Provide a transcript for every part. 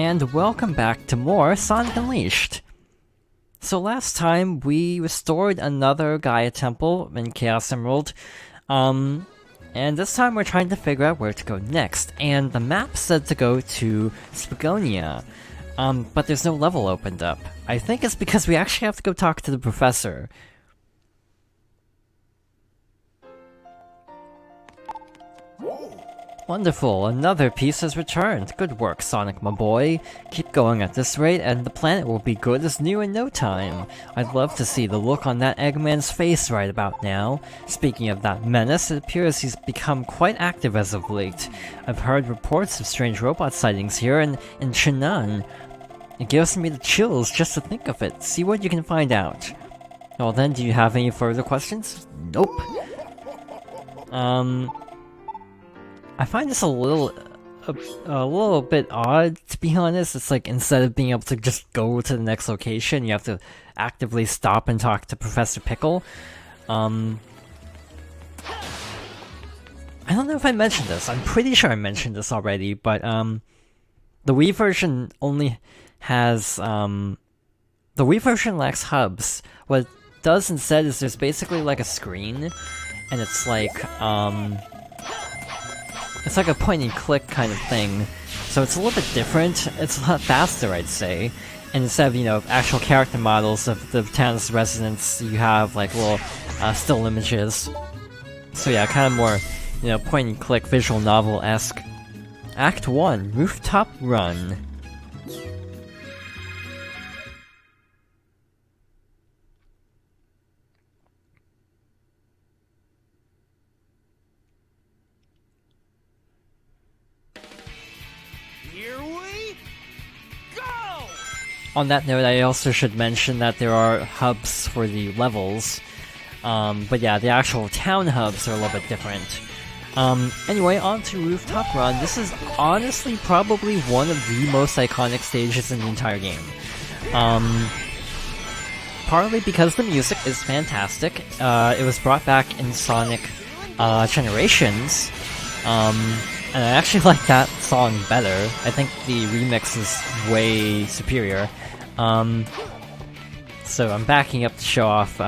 And welcome back to more Sonic Unleashed. So last time we restored another Gaia Temple in Chaos Emerald, and this time we're trying to figure out where to go next, and the map said to go to Spagonia, but there's no level opened up. I think it's because we actually have to go talk to the professor. Wonderful, another piece has returned. Good work, Sonic, my boy. Keep going at this rate, and the planet will be good as new in no time. I'd love to see the look on that Eggman's face right about now. Speaking of that menace, it appears he's become quite active as of late. I've heard reports of strange robot sightings here in Chun-nan. It gives me the chills just to think of it. See what you can find out. Well then, do you have any further questions? Nope. I find this a little bit odd, to be honest. It's like, instead of being able to just go to the next location, you have to actively stop and talk to Professor Pickle. I don't know if I mentioned this. I'm pretty sure I mentioned this already, but the Wii version only has the Wii version lacks hubs. What it does instead is there's basically like a screen, and it's like a point-and-click kind of thing, so it's a little bit different. It's a lot faster, I'd say. And instead of, actual character models of the town's residents, you have, like, little, still images. So yeah, kind of more, point-and-click, visual novel-esque. Act 1, Rooftop Run. On that note, I also should mention that there are hubs for the levels, but yeah, the actual town hubs are a little bit different. Anyway, on to Rooftop Run. This is honestly probably one of the most iconic stages in the entire game. Partly because the music is fantastic. It was brought back in Sonic Generations, and I actually like that song better. I think the remix is way superior. So I'm backing up to show off,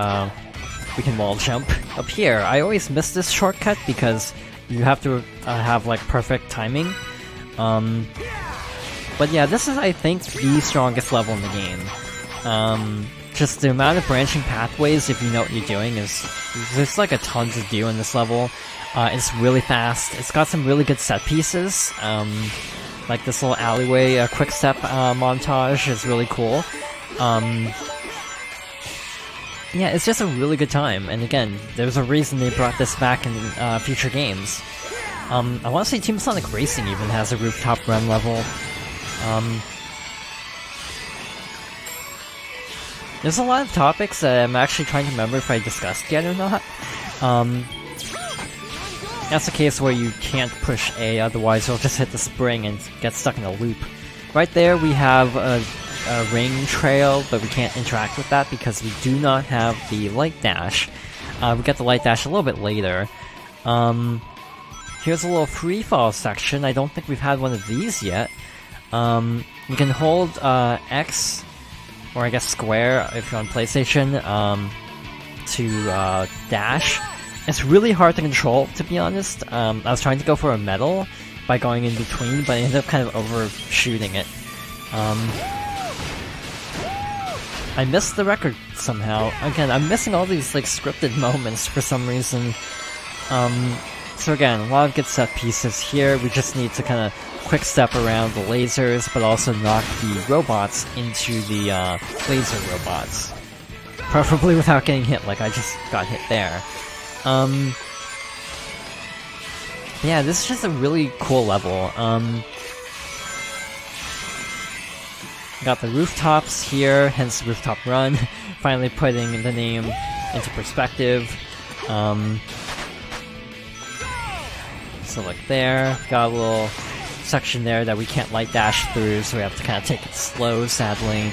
we can wall jump up here. I always miss this shortcut because you have to have, like, perfect timing. But yeah, this is, I think, the strongest level in the game. Just the amount of branching pathways, if you know what you're doing, there's like a ton to do in this level. It's really fast. It's got some really good set pieces. Like this little alleyway quick step montage is really cool. Yeah, it's just a really good time. And again, there's a reason they brought this back in future games. I want to say Team Sonic Racing even has a Rooftop Run level. There's a lot of topics that I'm actually trying to remember if I discussed yet or not. That's a case where you can't push A, otherwise you'll just hit the spring and get stuck in a loop. Right there we have a ring trail, but we can't interact with that because we do not have the light dash. We get the light dash a little bit later. Here's a little free fall section. I don't think we've had one of these yet. You can hold X, or I guess square if you're on PlayStation, to dash. It's really hard to control, to be honest. I was trying to go for a medal by going in between, but I ended up kind of overshooting it. I missed the record somehow. Again, I'm missing all these, like, scripted moments for some reason. So again, a lot of good set pieces here. We just need to kind of quick step around the lasers, but also knock the robots into the laser robots. Preferably without getting hit, like I just got hit there. Yeah, this is just a really cool level. Got the rooftops here, hence Rooftop Run, finally putting the name into perspective. So like there, got a little section there that we can't light dash through, so we have to kind of take it slow, sadly.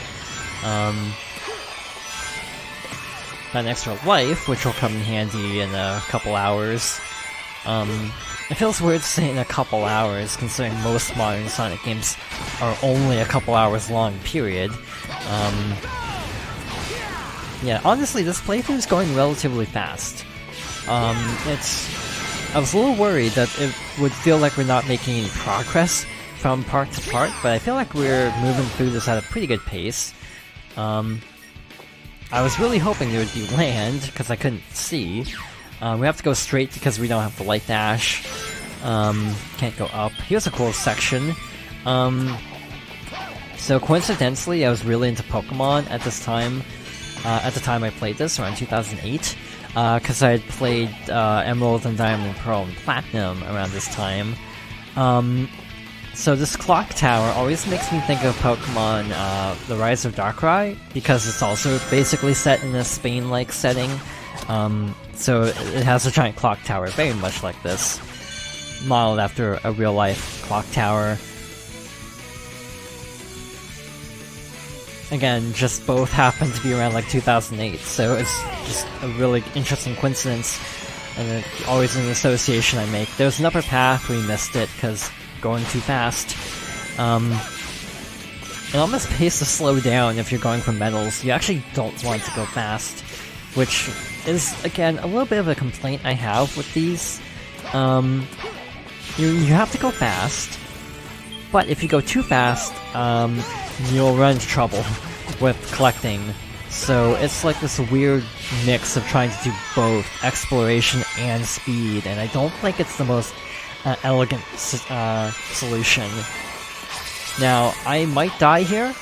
Got an extra life, which will come in handy in a couple hours. It feels weird saying a couple hours, considering most modern Sonic games are only a couple hours long, period. Yeah, honestly, this playthrough is going relatively fast. I was a little worried that it would feel like we're not making any progress from part to part, but I feel like we're moving through this at a pretty good pace. I was really hoping there would be land, because I couldn't see. We have to go straight because we don't have the light dash. Can't go up. Here's a cool section. So coincidentally, I was really into Pokemon at this time. At the time I played this, around 2008. Because I had played Emerald and Diamond and Pearl and Platinum around this time. So this clock tower always makes me think of Pokemon The Rise of Darkrai, because it's also basically set in a Spain-like setting. So it has a giant clock tower, very much like this. Modeled after a real-life clock tower. Again, just both happen to be around like 2008, so it's just a really interesting coincidence, and always an association I make. There's an upper path, we missed it because going too fast. It almost pays to slow down if you're going for medals. You actually don't want to go fast, which is, again, a little bit of a complaint I have with these. You have to go fast, but if you go too fast, you'll run into trouble with collecting. So it's like this weird mix of trying to do both exploration and speed, and I don't think it's the most elegant solution. Now, I might die here.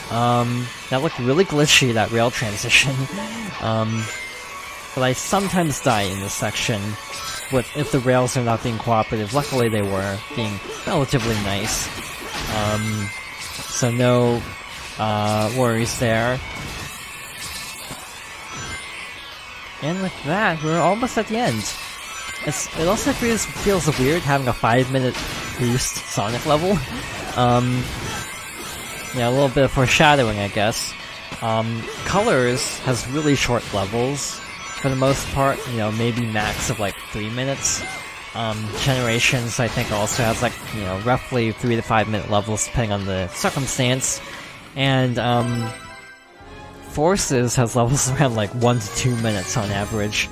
That looked really glitchy, that rail transition. But I sometimes die in this section if the rails are not being cooperative. Luckily they were, being relatively nice. So no worries there. And with that, we're almost at the end. It also feels weird having a 5-minute boost Sonic level. Yeah, a little bit of foreshadowing, I guess. Colors has really short levels, for the most part, you know, maybe max of like 3 minutes. Generations, I think, also has like, you know, roughly 3 to 5 minute levels depending on the circumstance. And, Forces has levels around like 1 to 2 minutes on average.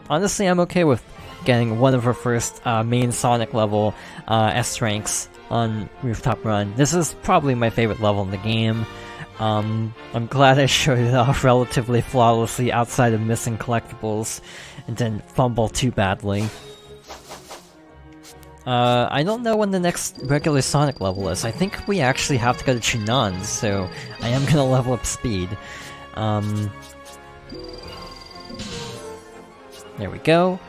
Honestly, I'm okay with getting one of our first main Sonic level S ranks on Rooftop Run. This is probably my favorite level in the game. I'm glad I showed it off relatively flawlessly outside of missing collectibles and didn't fumble too badly. I don't know when the next regular Sonic level is. I think we actually have to go to Chun-nan, so I am gonna level up speed. There we go.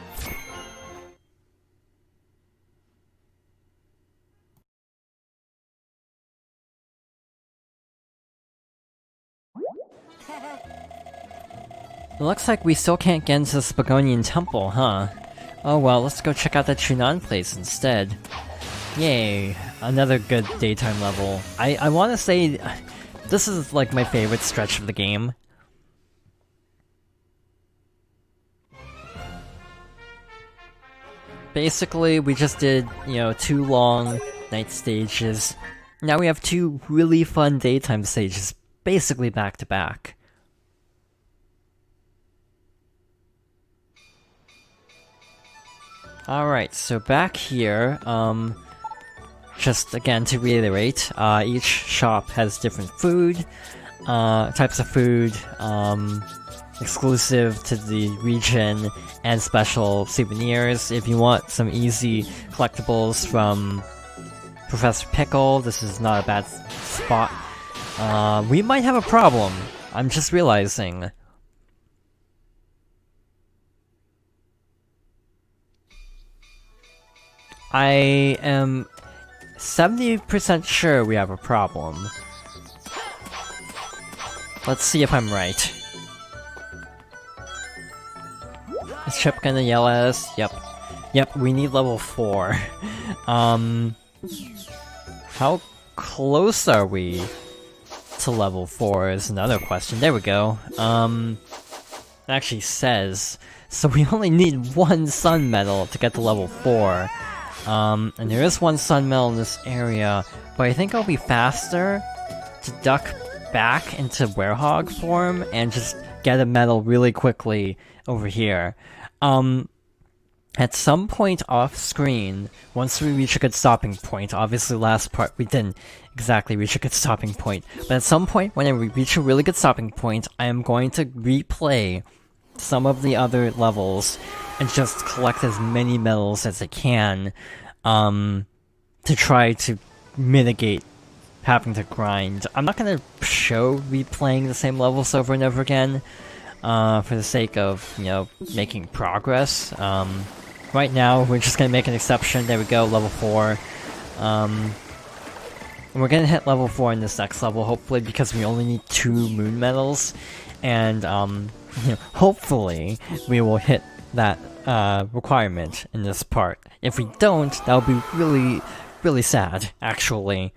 It looks like we still can't get into the Spagonian Temple, huh? Oh well, let's go check out the Chun-nan place instead. Yay, another good daytime level. I wanna say, this is like my favorite stretch of the game. Basically, we just did, you know, 2 long night stages. Now we have 2 really fun daytime stages, basically back to back. Alright, so back here, just again to reiterate, each shop has different food, types of food, exclusive to the region, and special souvenirs. If you want some easy collectibles from Professor Pickle, this is not a bad spot. We might have a problem, I'm just realizing. I am 70% sure we have a problem. Let's see if I'm right. Is Chip gonna yell at us? Yep. Yep, we need level 4. How close are we to level 4 is another question. There we go. It actually says. So we only need 1 sun medal to get to level 4. And there is 1 sun medal in this area, but I think it'll be faster to duck back into werehog form and just get a medal really quickly over here. At some point off screen, once we reach a good stopping point, obviously last part we didn't exactly reach a good stopping point, but at some point when I reach a really good stopping point, I am going to replay some of the other levels and just collect as many medals as I can, to try to mitigate having to grind. I'm not gonna show replaying the same levels over and over again, for the sake of, you know, making progress. Right now, we're just gonna make an exception. There we go, level 4. And we're gonna hit level 4 in this next level, hopefully, because we only need 2 moon medals. And, you know, hopefully, we will hit that, requirement in this part. If we don't, that'll be really, really sad, actually.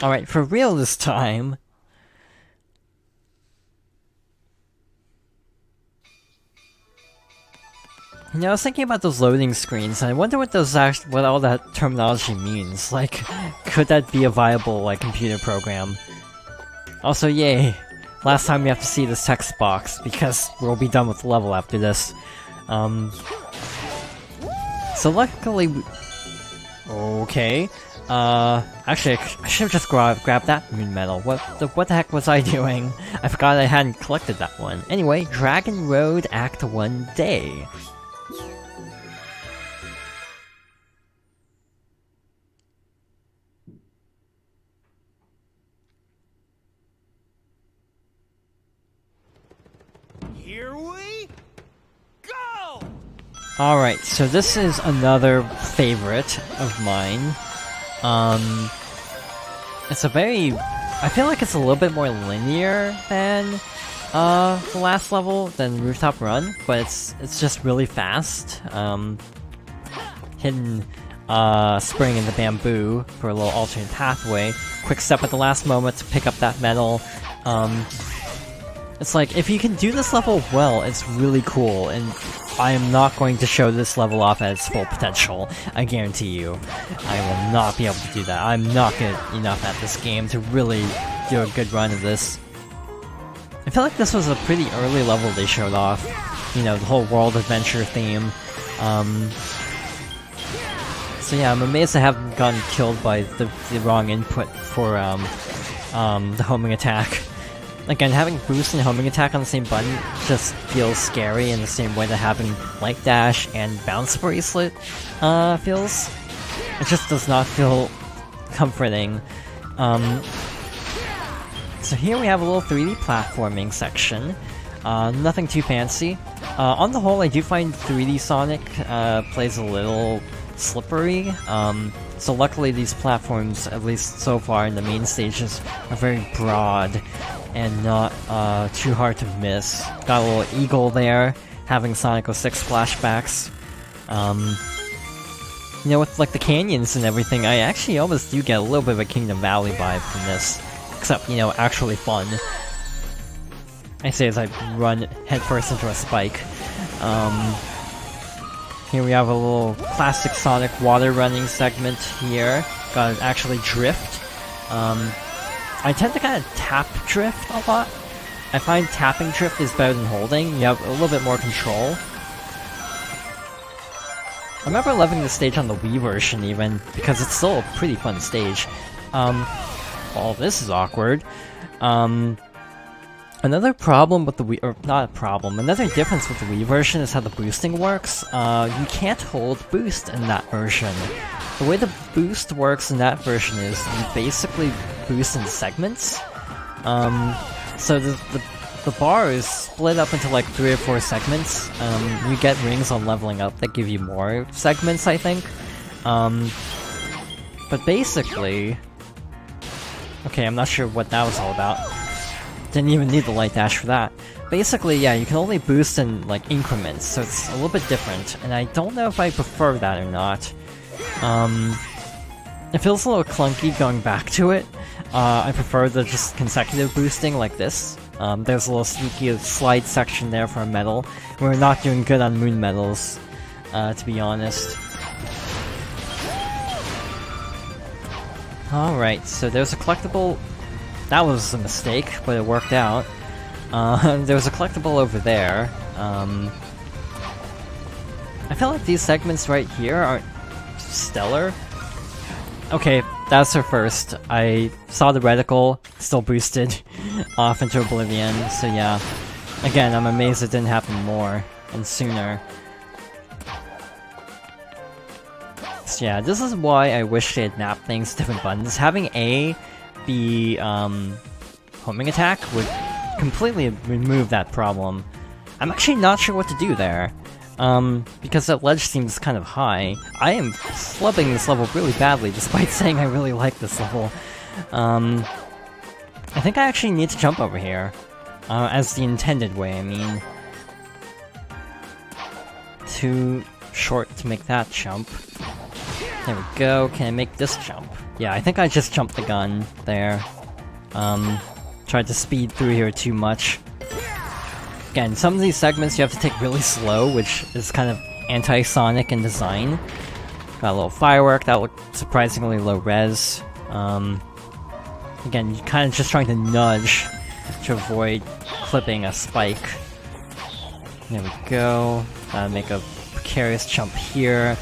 Alright, for real this time. You know, I was thinking about those loading screens, and I wonder what what all that terminology means. Like, could that be a viable, like, computer program? Also, yay! Last time we have to see this text box, because we'll be done with the level after this. So luckily okay. Actually, I should've just grabbed that moon medal. What the heck was I doing? I forgot I hadn't collected that one. Anyway, Dragon Road Act 1 Day. Here we go! Alright, so this is another favorite of mine. It's a very... I feel like it's a little bit more linear than the last level, than Rooftop Run, but it's just really fast. Hidden spring in the bamboo for a little alternate pathway. Quick step at the last moment to pick up that medal. It's like, if you can do this level well, it's really cool, and I am not going to show this level off at its full potential, I guarantee you. I will not be able to do that. I'm not good enough at this game to really do a good run of this. I feel like this was a pretty early level they showed off. You know, the whole world adventure theme. So yeah, I'm amazed I haven't gotten killed by the wrong input for the homing attack. Again, having boost and homing attack on the same button just feels scary in the same way that having light dash and bounce bracelet feels. It just does not feel comforting. So here we have a little 3D platforming section. Nothing too fancy. On the whole, I do find 3D Sonic plays a little slippery. So luckily these platforms, at least so far in the main stages, are very broad and not too hard to miss. Got a little eagle there, having Sonic 06 flashbacks. You know, with like the canyons and everything, I actually almost do get a little bit of a Kingdom Valley vibe from this. Except, you know, actually fun. I say as I run headfirst into a spike. Here we have a little classic Sonic water running segment here. Gotta actually drift. I tend to kind of tap drift a lot. I find tapping drift is better than holding. You have a little bit more control. I remember loving the stage on the Wii version even, because it's still a pretty fun stage. Well, this is awkward. Another problem with the Wii, or not a problem, another difference with the Wii version is how the boosting works. You can't hold boost in that version. The way the boost works in that version is you basically boost in segments. So the bar is split up into like 3 or 4 segments. You get rings on leveling up that give you more segments, I think. But basically... Okay, I'm not sure what that was all about. Didn't even need the light dash for that. Basically, yeah, you can only boost in, like, increments, so it's a little bit different, and I don't know if I prefer that or not. It feels a little clunky going back to it. I prefer the just consecutive boosting like this. There's a little sneaky slide section there for a medal. We're not doing good on moon medals, to be honest. Alright, so there's a collectible... That was a mistake, but it worked out. There's a collectible over there. I feel like these segments right here aren't stellar. Okay, that's her first. I saw the reticle, still boosted off into oblivion, so yeah. Again, I'm amazed it didn't happen more and sooner. So yeah, this is why I wish they had mapped things to different buttons. Having A be homing attack would completely remove that problem. I'm actually not sure what to do there. Because that ledge seems kind of high. I am flubbing this level really badly, despite saying I really like this level. I think I actually need to jump over here. As the intended way, I mean. Too short to make that jump. There we go, can I make this jump? Yeah, I think I just jumped the gun there. Tried to speed through here too much. Again, some of these segments you have to take really slow, which is kind of anti-Sonic in design. Got a little firework, that looked surprisingly low res. Again, you're kind of just trying to nudge to avoid clipping a spike. There we go. Gotta make a precarious jump here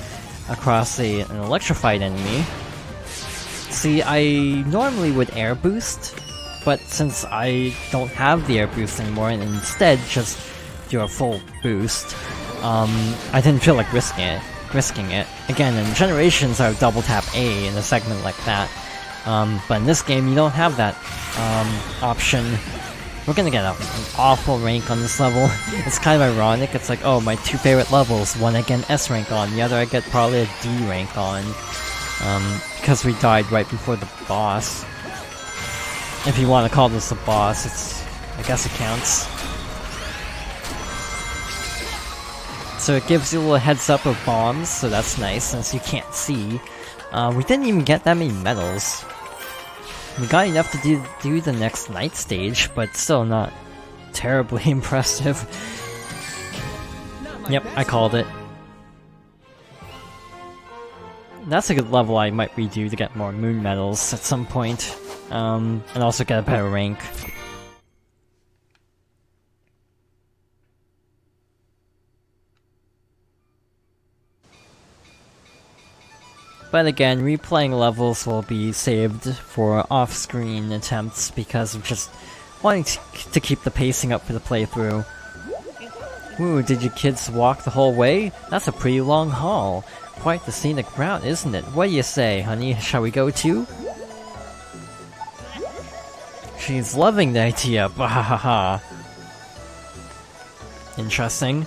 across an electrified enemy. See, I normally would air boost, but since I don't have the air boost anymore and instead just do a full boost, I didn't feel like risking it. Again, in Generations I would double tap A in a segment like that, but in this game you don't have that option. We're gonna get an awful rank on this level. It's kind of ironic, it's like, oh, my two favorite levels, one I get an S rank on, the other I get probably a D rank on, because we died right before the boss. If you want to call this a boss, I guess it counts. So it gives you a little heads up of bombs, so that's nice since you can't see. We didn't even get that many medals. We got enough to do the next night stage, but still not terribly impressive. Yep, I called it. That's a good level I might redo to get more moon medals at some point. And also get a better rank. But again, replaying levels will be saved for off-screen attempts because of just wanting to keep the pacing up for the playthrough. Ooh, did you kids walk the whole way? That's a pretty long haul. Quite the scenic route, isn't it? What do you say, honey? Shall we go too? She's loving the idea, bahaha. Interesting.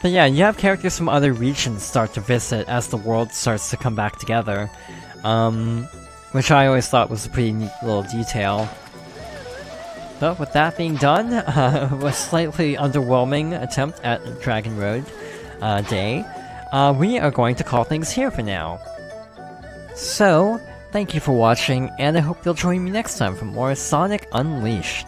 But yeah, you have characters from other regions start to visit as the world starts to come back together. Which I always thought was a pretty neat little detail. But with that being done, a slightly underwhelming attempt at Dragon Road Day, we are going to call things here for now. So, thank you for watching, and I hope you'll join me next time for more Sonic Unleashed.